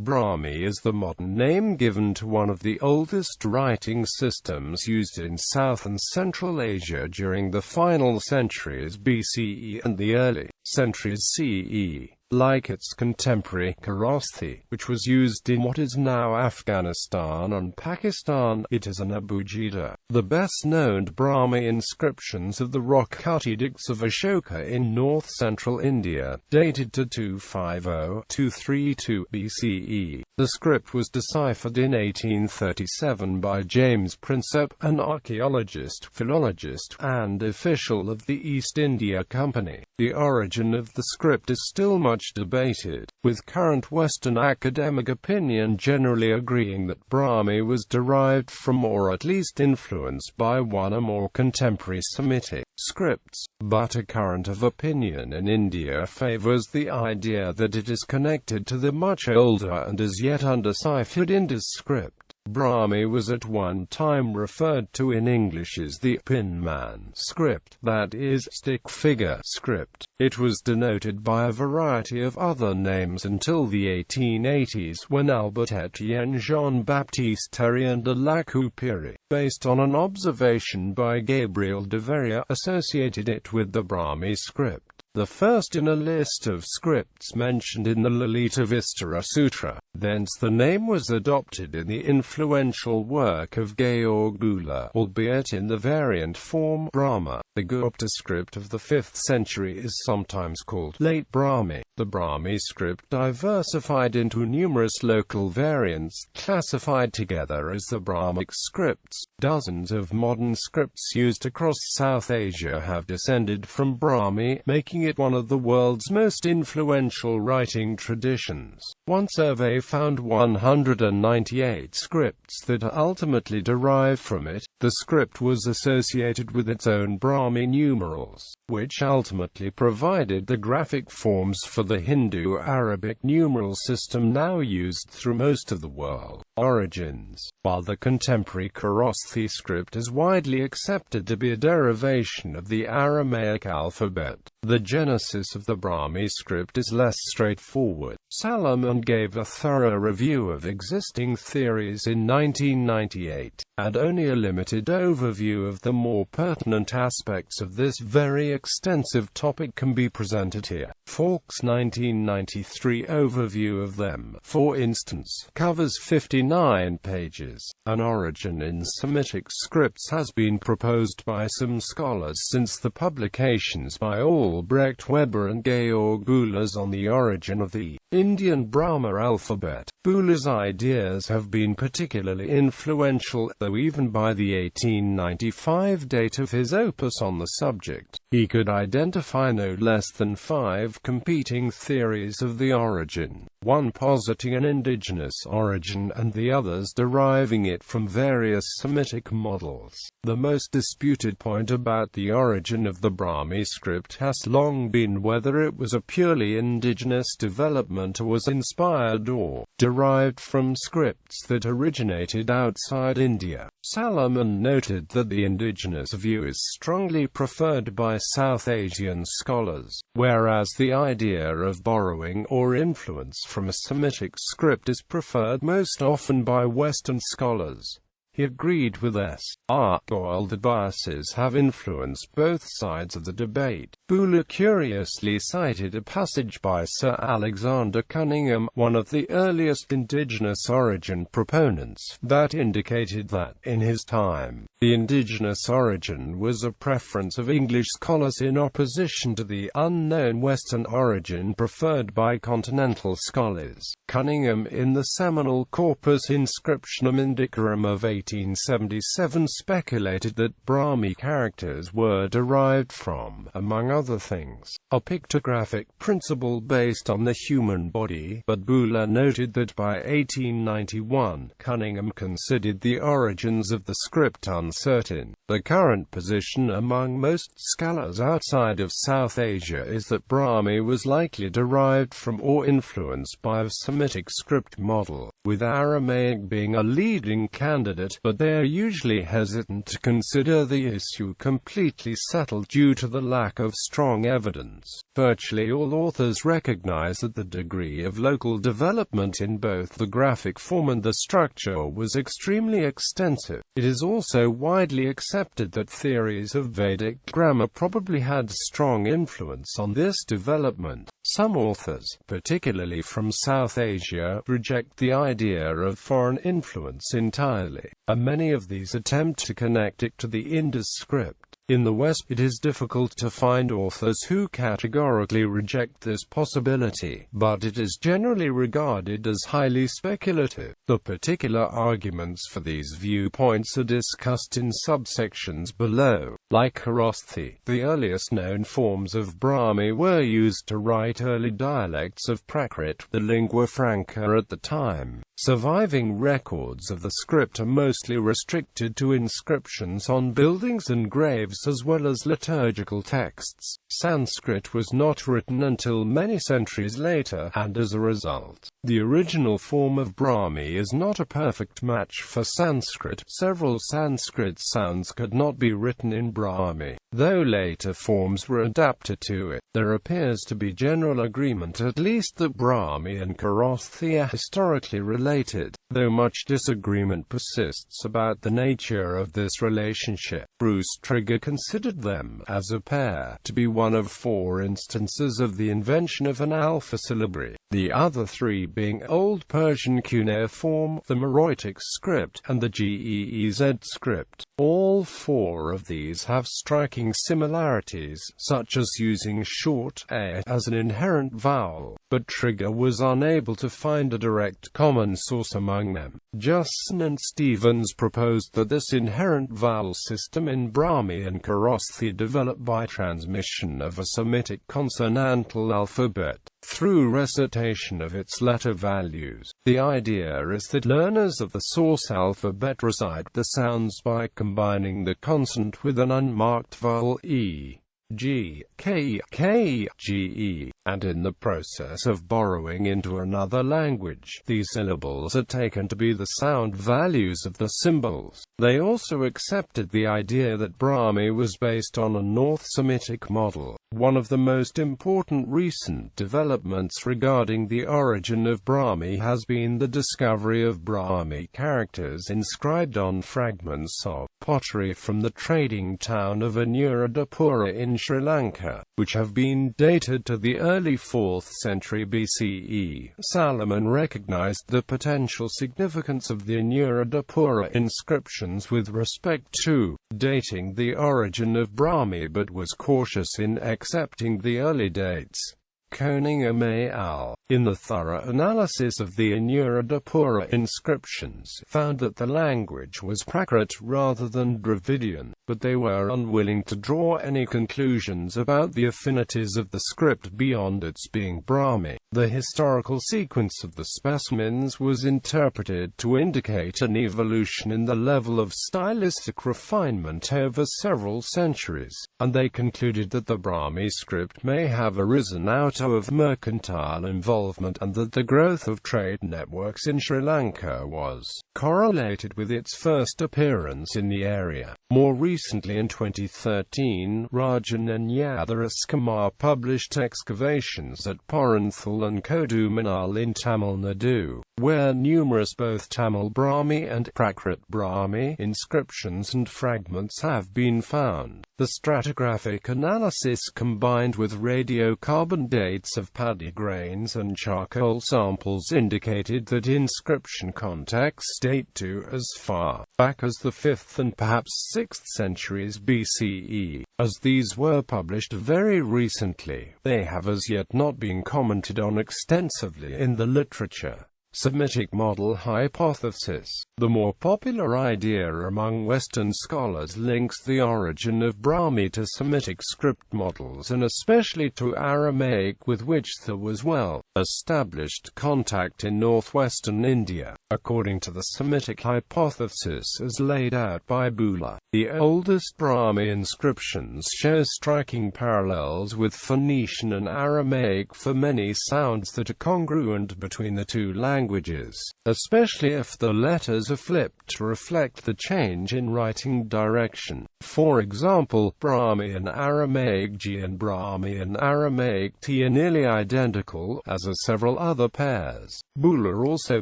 Brahmi is the modern name given to one of the oldest writing systems used in South and Central Asia during the final centuries BCE and the early centuries CE. Like its contemporary Kharoṣṭhī, which was used in what is now Afghanistan and Pakistan, it is an abugida. The best-known Brahmi inscriptions of the rock-cut edicts of Ashoka in north-central India, dated to 250–232 BCE. The script was deciphered in 1837 by James Prinsep, an archaeologist, philologist, and official of the East India Company. The origin of the script is still much debated, with current Western academic opinion generally agreeing that Brahmi was derived from or at least influenced by one or more contemporary Semitic scripts, but a current of opinion in India favors the idea that it is connected to the much older and as yet undeciphered Indus script. Brahmi was at one time referred to in English as the pin-man script, that is, stick-figure script. It was denoted by a variety of other names until the 1880s, when Albert Etienne Jean-Baptiste Terrien de la Coupérie, based on an observation by Gabriel de Verrier, associated it with the Brahmi script, the first in a list of scripts mentioned in the Lalita Vistara Sutra. Thence the name was adopted in the influential work of Georg Euler, albeit in the variant form Brahma. The Gupta script of the 5th century is sometimes called Late Brahmi. The Brahmi script diversified into numerous local variants, classified together as the Brahmic scripts. Dozens of modern scripts used across South Asia have descended from Brahmi, making it one of the world's most influential writing traditions. One survey found 198 scripts that ultimately derived from it. The script was associated with its own Brahmi numerals, which ultimately provided the graphic forms for the Hindu-Arabic numeral system now used through most of the world. Origins. While the contemporary Kharoṣṭhī script is widely accepted to be a derivation of the Aramaic alphabet, the genesis of the Brahmi script is less straightforward. Salomon gave a thorough review of existing theories in 1998, and only a limited overview of the more pertinent aspects of this very extensive topic can be presented here. Falk's 1993 overview of them, for instance, covers 59 pages. An origin in Semitic scripts has been proposed by some scholars since the publications by Albrecht Weber and Georg Euler's on the origin of the Indian Brahmi alphabet. Euler's ideas have been particularly influential, though even by the 1895 date of his opus on the subject, he could identify no less than 5 competing theories of the origin, one positing an indigenous origin and the others deriving it from various Semitic models. The most disputed point about the origin of the Brahmi script has long been whether it was a purely indigenous development or was inspired or derived from scripts that originated outside India. Salomon noted that the indigenous view is strongly preferred by South Asian scholars, whereas the idea of borrowing or influence from a Semitic script is preferred most often by Western scholars. He agreed with S.R. Boyle that biases have influenced both sides of the debate. Euler curiously cited a passage by Sir Alexander Cunningham, one of the earliest indigenous origin proponents, that indicated that, in his time, the indigenous origin was a preference of English scholars in opposition to the unknown Western origin preferred by continental scholars. Cunningham, in the seminal Corpus Inscriptionum Indicarum of 1877, speculated that Brahmi characters were derived from, among other things, a pictographic principle based on the human body, but Euler noted that by 1891, Cunningham considered the origins of the script uncertain. The current position among most scholars outside of South Asia is that Brahmi was likely derived from or influenced by a Semitic script model, with Aramaic being a leading candidate script, but they are usually hesitant to consider the issue completely settled due to the lack of strong evidence. Virtually all authors recognize that the degree of local development in both the graphic form and the structure was extremely extensive. It is also widely accepted that theories of Vedic grammar probably had strong influence on this development. Some authors, particularly from South Asia, reject the idea of foreign influence entirely, and many of these attempt to connect it to the Indus script. In the West, it is difficult to find authors who categorically reject this possibility, but it is generally regarded as highly speculative. The particular arguments for these viewpoints are discussed in subsections below. Like Kharoṣṭhī, the earliest known forms of Brahmi were used to write early dialects of Prakrit, the lingua franca at the time. Surviving records of the script are mostly restricted to inscriptions on buildings and graves as well as liturgical texts. Sanskrit was not written until many centuries later, and as a result, the original form of Brahmi is not a perfect match for Sanskrit. Several Sanskrit sounds could not be written in Brahmi, though later forms were adapted to it. There appears to be general agreement at least that Brahmi and Kharoṣṭhī are historically related, though much disagreement persists about the nature of this relationship. Bruce Trigger considered them, as a pair, to be one of 4 instances of the invention of an alpha syllabary, the other 3 being Old Persian cuneiform, the Meroitic script, and the Ge'ez script. All 4 of these have striking similarities, such as using short a as an inherent vowel, but Trigger was unable to find a direct common source among them. Justin and Stevens proposed that this inherent vowel system in Brahmi and Kharoṣṭhī developed by transmission of a Semitic consonantal alphabet through recitation of its letter values. The idea is that learners of the source alphabet recite the sounds by combining the consonant with an unmarked vowel e, g, k, k, ge, and in the process of borrowing into another language, these syllables are taken to be the sound values of the symbols. They also accepted the idea that Brahmi was based on a North Semitic model. One of the most important recent developments regarding the origin of Brahmi has been the discovery of Brahmi characters inscribed on fragments of pottery from the trading town of Anuradhapura in Sri Lanka, which have been dated to the early 4th century BCE. Salomon recognized the potential significance of the Anuradhapura inscriptions with respect to dating the origin of Brahmi, but was cautious in accepting the early dates. Koning al., in the thorough analysis of the Anuradhapura inscriptions, found that the language was Prakrit rather than Dravidian, but they were unwilling to draw any conclusions about the affinities of the script beyond its being Brahmi. The historical sequence of the specimens was interpreted to indicate an evolution in the level of stylistic refinement over several centuries, and they concluded that the Brahmi script may have arisen out of mercantile involvement and that the growth of trade networks in Sri Lanka was correlated with its first appearance in the area. More recently, in 2013, Rajan and Yadharaskumar published excavations at Poranthal and Kodumanal in Tamil Nadu, where numerous both Tamil Brahmi and Prakrit Brahmi inscriptions and fragments have been found. The stratigraphic analysis combined with radiocarbon dates of paddy grains and charcoal samples indicated that inscription contexts date to as far back as the 5th and perhaps 6th centuries BCE. As these were published very recently, they have as yet not been commented on extensively in the literature. Semitic model hypothesis. The more popular idea among Western scholars links the origin of Brahmi to Semitic script models and especially to Aramaic, with which there was well-established contact in northwestern India. According to the Semitic hypothesis as laid out by Buller, the oldest Brahmi inscriptions show striking parallels with Phoenician and Aramaic for many sounds that are congruent between the two languages. languages, especially if the letters are flipped to reflect the change in writing direction. For example, Brahmi and Aramaic G and Brahmi and Aramaic T are nearly identical, as are several other pairs. Buhler also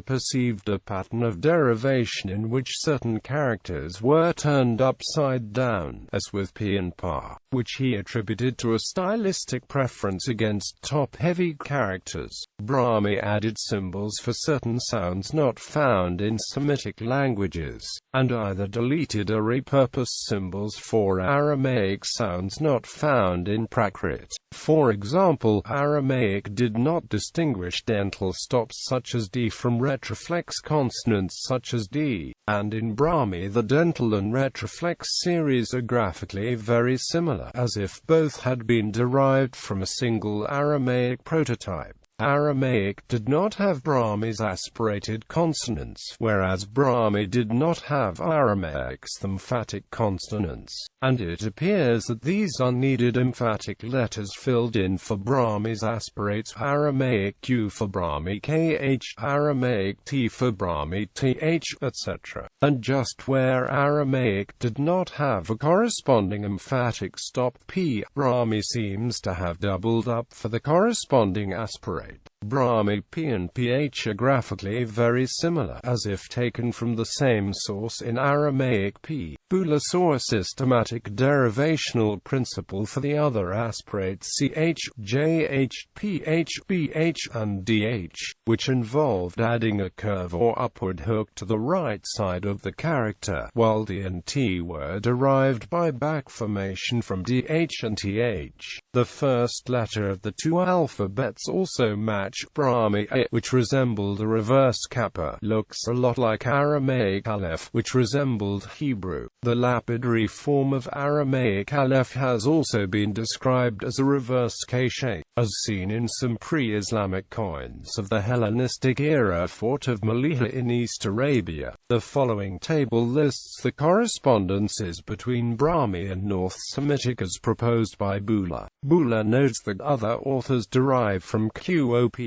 perceived a pattern of derivation in which certain characters were turned upside down, as with P and Pa, which he attributed to a stylistic preference against top-heavy characters. Brahmi added symbols for certain sounds not found in Semitic languages, and either deleted or repurposed symbols for Aramaic sounds not found in Prakrit. For example, Aramaic did not distinguish dental stops such as D from retroflex consonants such as D, and in Brahmi the dental and retroflex series are graphically very similar, as if both had been derived from a single Aramaic prototype. Aramaic did not have Brahmi's aspirated consonants, whereas Brahmi did not have Aramaic's emphatic consonants, and it appears that these unneeded emphatic letters filled in for Brahmi's aspirates Aramaic Q for Brahmi KH, Aramaic T for Brahmi TH, etc. And just where Aramaic did not have a corresponding emphatic stop P, Brahmi seems to have doubled up for the corresponding aspirate. Brahmi P and PH are graphically very similar, as if taken from the same source in Aramaic P. Buhler saw a systematic derivational principle for the other aspirates CH, JH, PH, BH, and DH, which involved adding a curve or upward hook to the right side of the character, while D and T were derived by back formation from DH and TH. The first letter of the two alphabets also matched. Brahmi A, which resembled a reverse kappa, looks a lot like Aramaic Aleph, which resembled Hebrew. The lapidary form of Aramaic Aleph has also been described as a reverse Kashe, as seen in some pre-Islamic coins of the Hellenistic era fort of Maliha in East Arabia. The following table lists the correspondences between Brahmi and North Semitic as proposed by Buhler. Buhler notes that other authors derive from QOPH.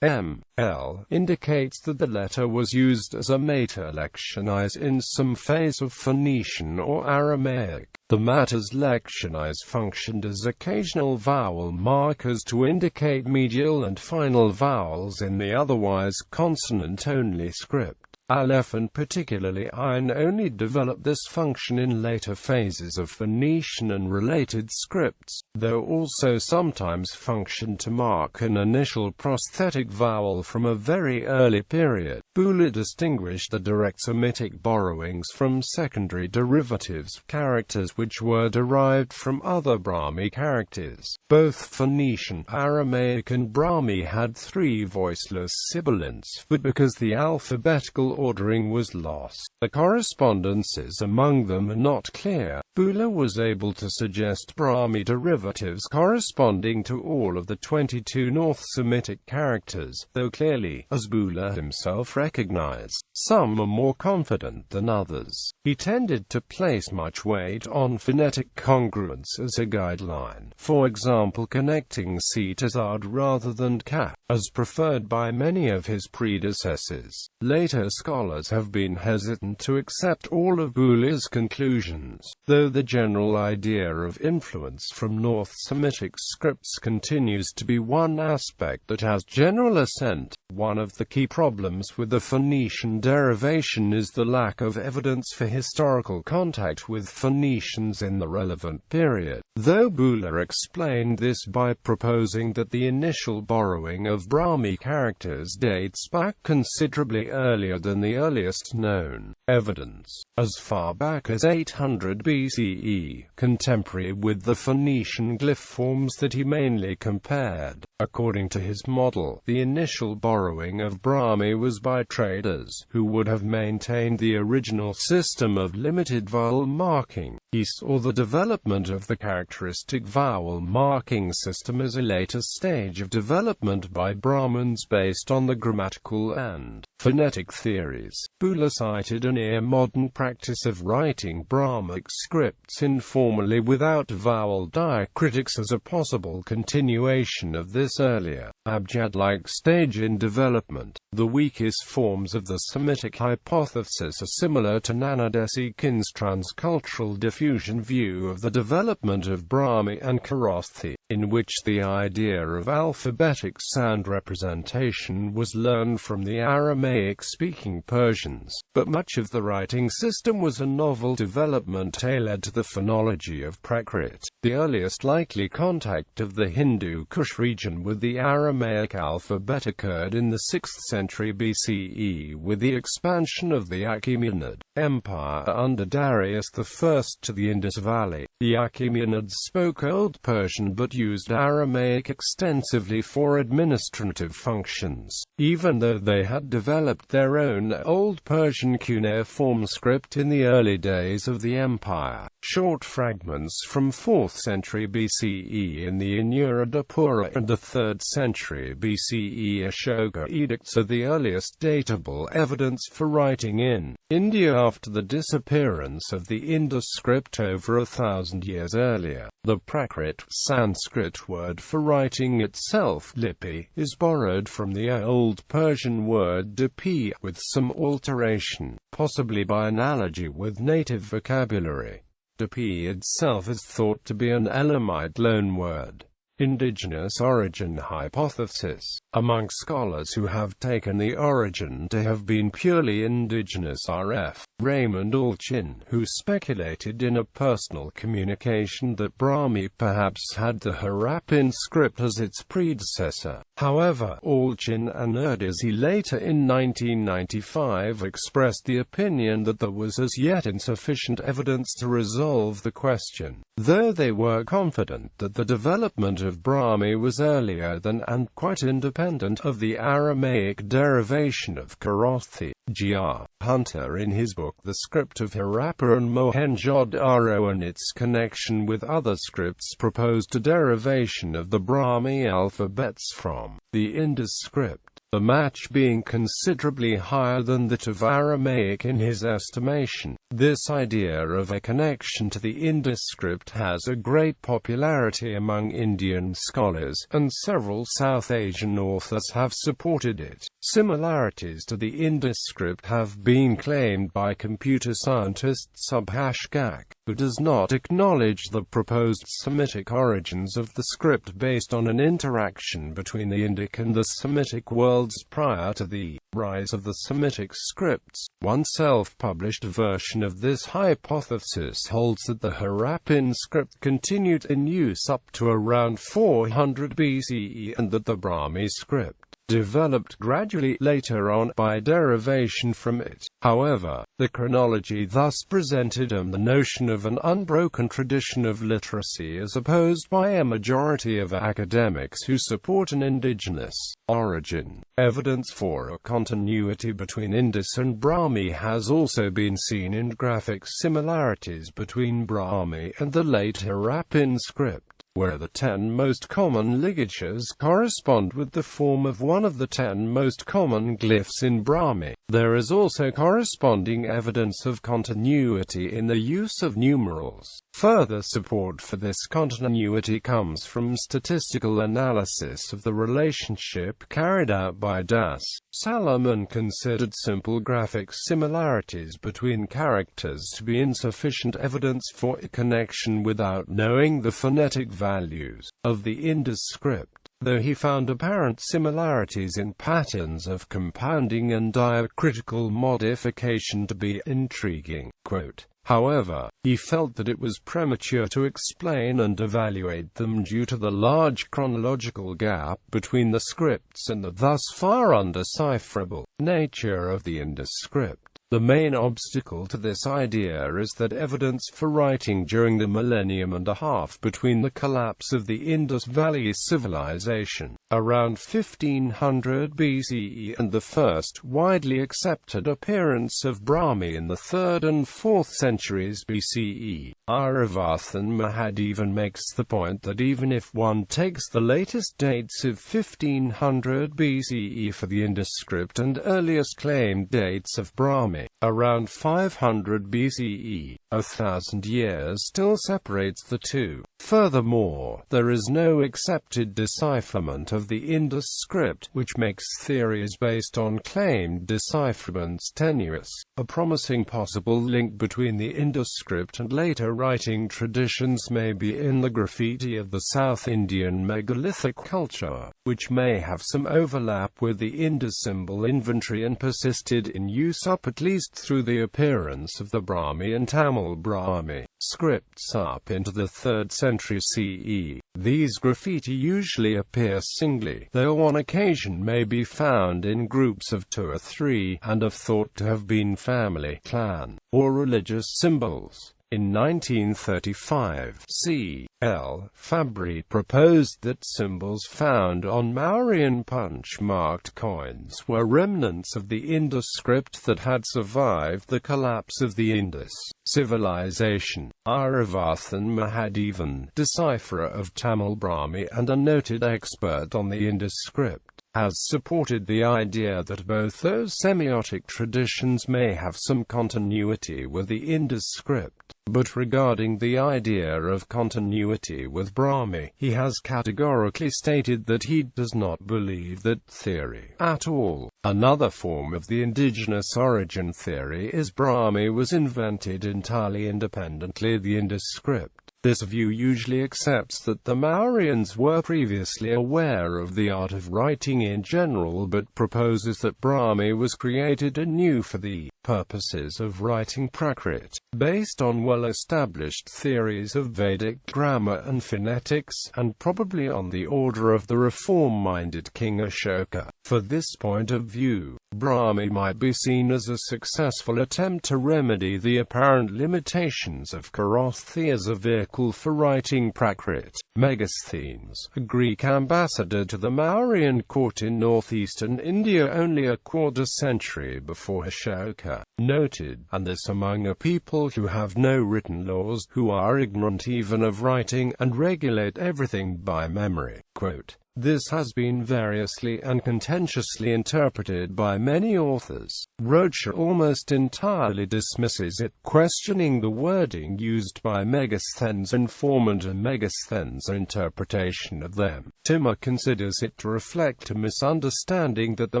ML indicates that the letter was used as a meta-lectionize in some phase of Phoenician or Aramaic. The matters lectionize functioned as occasional vowel markers to indicate medial and final vowels in the otherwise consonant-only script. Aleph and particularly Ain only developed this function in later phases of Phoenician and related scripts, though also sometimes functioned to mark an initial prosthetic vowel from a very early period. Buhler distinguished the direct Semitic borrowings from secondary derivatives, characters which were derived from other Brahmi characters. Both Phoenician, Aramaic and Brahmi had three voiceless sibilants, but because the alphabetical ordering was lost, the correspondences among them are not clear. Buhler was able to suggest Brahmi derivatives corresponding to all of the 22 North Semitic characters, though clearly, as Buhler himself recognized, some are more confident than others. He tended to place much weight on phonetic congruence as a guideline, for example connecting C to Zad rather than Ka, as preferred by many of his predecessors. Later scholars have been hesitant to accept all of Buhler's conclusions, though the general idea of influence from North Semitic scripts continues to be one aspect that has general assent. One of the key problems with the Phoenician derivation is the lack of evidence for historical contact with Phoenicians in the relevant period, though Buhler explained this by proposing that the initial borrowing of Brahmi characters dates back considerably earlier than the earliest known evidence, as far back as 800 BCE, contemporary with the Phoenician glyph forms that he mainly compared. According to his model, the initial borrowing of Brahmi was by traders, who would have maintained the original system of limited vowel marking. He saw the development of the characteristic vowel marking system as a later stage of development by Brahmins based on the grammatical and Phonetic theories. Buller cited a near-modern practice of writing Brahmic scripts informally without vowel diacritics as a possible continuation of this earlier, abjad-like stage in development. The weakest forms of the Semitic hypothesis are similar to Nana Desekin's transcultural diffusion view of the development of Brahmi and Kharoṣṭhī, in which the idea of alphabetic sound representation was learned from the Aramaic-speaking Persians, but much of the writing system was a novel development tailored to the phonology of Prakrit. The earliest likely contact of the Hindu Kush region with the Aramaic alphabet occurred in the 6th century BCE with the expansion of the Achaemenid Empire under Darius I to the Indus Valley. The Achaemenids spoke Old Persian but used Aramaic extensively for administrative functions, even though they had developed their own Old Persian cuneiform script in the early days of the empire. Short fragments from 4th century BCE in the Anuradhapura and the 3rd century BCE Ashoka edicts are the earliest datable evidence for writing in India after the disappearance of the Indus script over 1,000 years earlier. The Prakrit Sanskrit word for writing itself, lipi, is borrowed from the Old Persian word dipi, with some alteration, possibly by analogy with native vocabulary. Dipi itself is thought to be an Elamite loanword. Indigenous origin hypothesis. Among scholars who have taken the origin to have been purely indigenous R.F. Raymond Allchin, who speculated in a personal communication that Brahmi perhaps had the Harappan script as its predecessor. However, Allchin and Erdős later in 1995 expressed the opinion that there was as yet insufficient evidence to resolve the question, though they were confident that the development of Brahmi was earlier than and quite independent of the Aramaic derivation of Kharoṣṭhī. G.R. Hunter in his book The Script of Harappa and Mohenjo-Daro and its connection with other scripts proposed a derivation of the Brahmi alphabets from the Indus script, the match being considerably higher than that of Aramaic in his estimation. This idea of a connection to the Indus script has a great popularity among Indian scholars, and several South Asian authors have supported it. Similarities to the Indus script have been claimed by computer scientist Subhash Ghak, who does not acknowledge the proposed Semitic origins of the script based on an interaction between the Indic and the Semitic worlds prior to the rise of the Semitic scripts. One self-published version of this hypothesis holds that the Harappan script continued in use up to around 400 BCE and that the Brahmi script developed gradually later on by derivation from it. However, the chronology thus presented the notion of an unbroken tradition of literacy as opposed by a majority of academics who support an indigenous origin. Evidence for a continuity between Indus and Brahmi has also been seen in graphic similarities between Brahmi and the late Harappan script, where the 10 most common ligatures correspond with the form of one of the 10 most common glyphs in Brahmi. There is also corresponding evidence of continuity in the use of numerals. Further support for this continuity comes from statistical analysis of the relationship carried out by Das. Salomon considered simple graphic similarities between characters to be insufficient evidence for a connection without knowing the phonetic values of the Indus script, though he found apparent similarities in patterns of compounding and diacritical modification to be intriguing. Quote, however, he felt that it was premature to explain and evaluate them due to the large chronological gap between the scripts and the thus far undecipherable nature of the Indus script. The main obstacle to this idea is that evidence for writing during the millennium and a half between the collapse of the Indus Valley civilization, around 1500 BCE, and the first widely accepted appearance of Brahmi in the 3rd and 4th centuries BCE. Aryavarthan Mahadevan makes the point that even if one takes the latest dates of 1500 BCE for the Indus script and earliest claimed dates of Brahmi, around 500 BCE, 1,000 years still separates the two. Furthermore, there is no accepted decipherment of the Indus script, which makes theories based on claimed decipherments tenuous. A promising possible link between the Indus script and later writing traditions may be in the graffiti of the South Indian megalithic culture, which may have some overlap with the Indus symbol inventory and persisted in use up at least through the appearance of the Brahmi and Tamil Brahmi scripts up into the 3rd century CE. These graffiti usually appear singly, though on occasion may be found in groups of 2 or 3, and are thought to have been family, clan, or religious symbols. In 1935, C.L. Fabry proposed that symbols found on Mauryan punch-marked coins were remnants of the Indus script that had survived the collapse of the Indus civilization. Aryavarthan Mahadevan, decipherer of Tamil Brahmi and a noted expert on the Indus script, has supported the idea that both those semiotic traditions may have some continuity with the Indus script. But regarding the idea of continuity with Brahmi, he has categorically stated that he does not believe that theory at all. Another form of the indigenous origin theory is Brahmi was invented entirely independently of the Indus script. This view usually accepts that the Mauryans were previously aware of the art of writing in general, but proposes that Brahmi was created anew for the purposes of writing Prakrit, based on well-established theories of Vedic grammar and phonetics, and probably on the order of the reform-minded King Ashoka. For this point of view, Brahmi might be seen as a successful attempt to remedy the apparent limitations of Kharoṣṭhī as a vehicle for writing Prakrit. Megasthenes, a Greek ambassador to the Mauryan court in northeastern India only a quarter-century before Ashoka, noted, and this among a people who have no written laws, who are ignorant even of writing, and regulate everything by memory. Quote, "This has been variously and contentiously interpreted by many authors. Rocha almost entirely dismisses it, questioning the wording used by Megasthenes' informant and Megasthenes' interpretation of them. Timur considers it to reflect a misunderstanding that the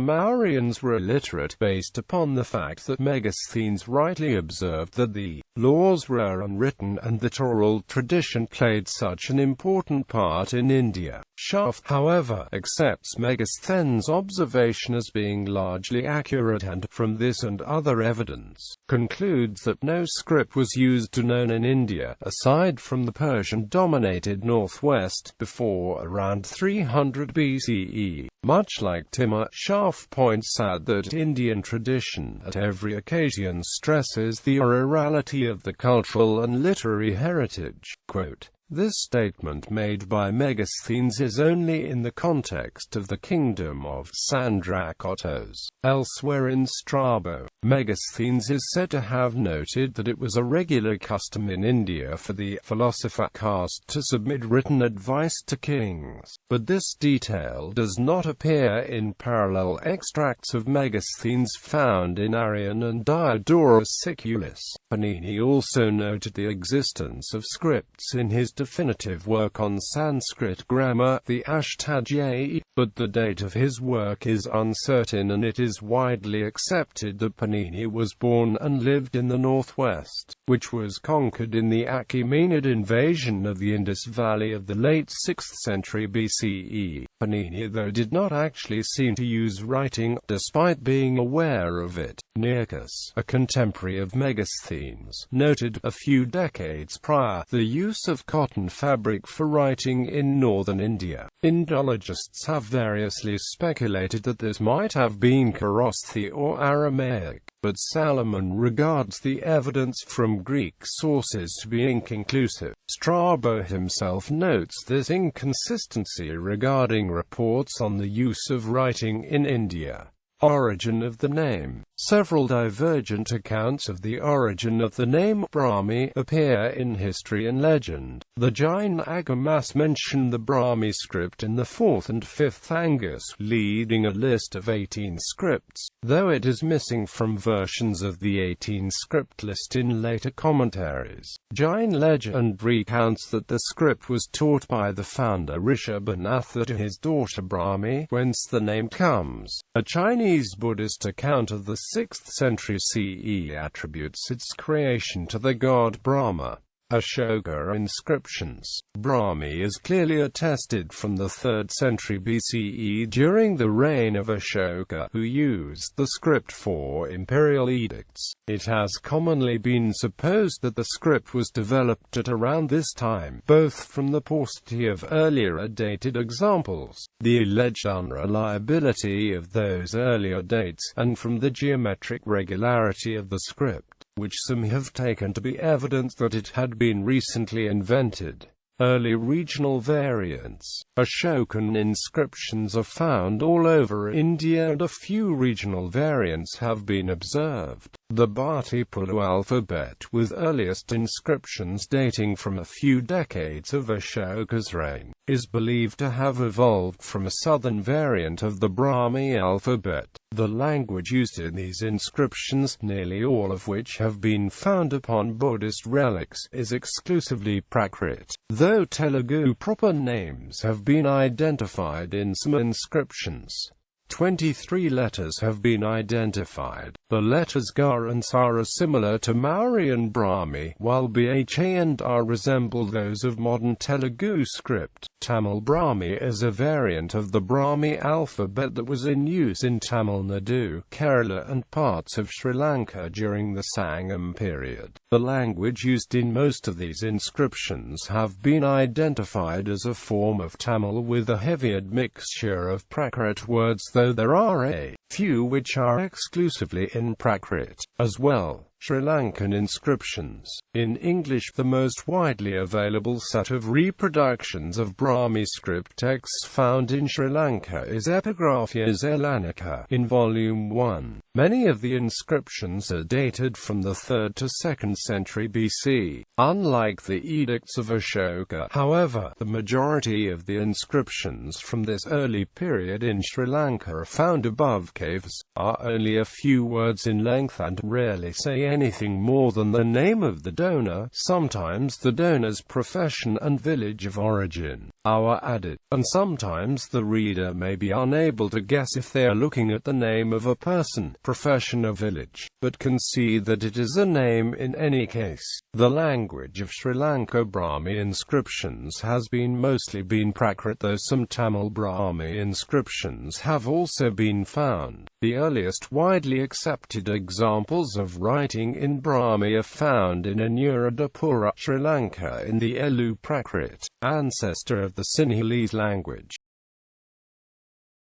Mauryans were illiterate, based upon the fact that Megasthenes rightly observed that the laws were unwritten and that oral tradition played such an important part in India. Schaff, however, accepts Megasthenes' observation as being largely accurate and, from this and other evidence, concludes that no script was used known in India, aside from the Persian-dominated northwest, before around 300 BCE. Much like Timur, Schaff points out that Indian tradition at every occasion stresses the orality of the cultural and literary heritage. Quote, "This statement made by Megasthenes is only in the context of the kingdom of Sandrakotos. Elsewhere in Strabo, Megasthenes is said to have noted that it was a regular custom in India for the philosopher caste to submit written advice to kings, but this detail does not appear in parallel extracts of Megasthenes found in Arrian and Diodorus Siculus. Panini also noted the existence of scripts in his definitive work on Sanskrit grammar, the Ashtadhyayi, but the date of his work is uncertain, and it is widely accepted that Panini was born and lived in the northwest, which was conquered in the Achaemenid invasion of the Indus Valley of the late 6th century BCE. Panini, though, did not actually seem to use writing, despite being aware of it. Nearchus, a contemporary of Megasthenes, noted, a few decades prior, the use of cotton fabric for writing in northern India. Indologists have have variously speculated that this might have been Kharoṣṭhī or Aramaic, but Salomon regards the evidence from Greek sources to be inconclusive. Strabo himself notes this inconsistency regarding reports on the use of writing in India. Origin of the name. Several divergent accounts of the origin of the name Brahmi appear in history and legend. The Jain Agamas mention the Brahmi script in the 4th and 5th Angas, leading a list of 18 scripts, though it is missing from versions of the 18 script list in later commentaries. Jain legend recounts that the script was taught by the founder Rishabhanatha to his daughter Brahmi, whence the name comes. A Chinese Buddhist account of the 6th century CE attributes its creation to the god Brahma. Ashoka Inscriptions. Brahmi is clearly attested from the 3rd century BCE during the reign of Ashoka, who used the script for imperial edicts. It has commonly been supposed that the script was developed at around this time, both from the paucity of earlier dated examples, the alleged unreliability of those earlier dates, and from the geometric regularity of the script, which some have taken to be evidence that it had been recently invented. Early regional variants. Ashokan inscriptions are found all over India and a few regional variants have been observed. The Bhatipulu alphabet, with earliest inscriptions dating from a few decades of Ashoka's reign, is believed to have evolved from a southern variant of the Brahmi alphabet. The language used in these inscriptions, nearly all of which have been found upon Buddhist relics, is exclusively Prakrit, though Telugu proper names have been identified in some inscriptions. 23 letters have been identified. The letters Ga and Sa are similar to Mauryan Brahmi, while Bha and R resemble those of modern Telugu script. Tamil Brahmi is a variant of the Brahmi alphabet that was in use in Tamil Nadu, Kerala and parts of Sri Lanka during the Sangam period. The language used in most of these inscriptions have been identified as a form of Tamil with a heavy admixture of Prakrit words, though there are a few which are exclusively in Prakrit as well. Sri Lankan inscriptions. In English, the most widely available set of reproductions of Brahmi script texts found in Sri Lanka is Epigraphia Zelanica in Volume 1. Many of the inscriptions are dated from the 3rd to 2nd century BC. Unlike the edicts of Ashoka, however, the majority of the inscriptions from this early period in Sri Lanka are found above caves, are only a few words in length and rarely say anything more than the name of the donor, sometimes the donor's profession and village of origin, are added, and sometimes the reader may be unable to guess if they are looking at the name of a person, profession or village, but can see that it is a name in any case. The language of Sri Lanka Brahmi inscriptions has mostly been Prakrit, though some Tamil Brahmi inscriptions have also been found. The earliest widely accepted examples of writing in Brahmi are found in Anuradhapura, Sri Lanka in the Elu Prakrit, ancestor of the Sinhalese language.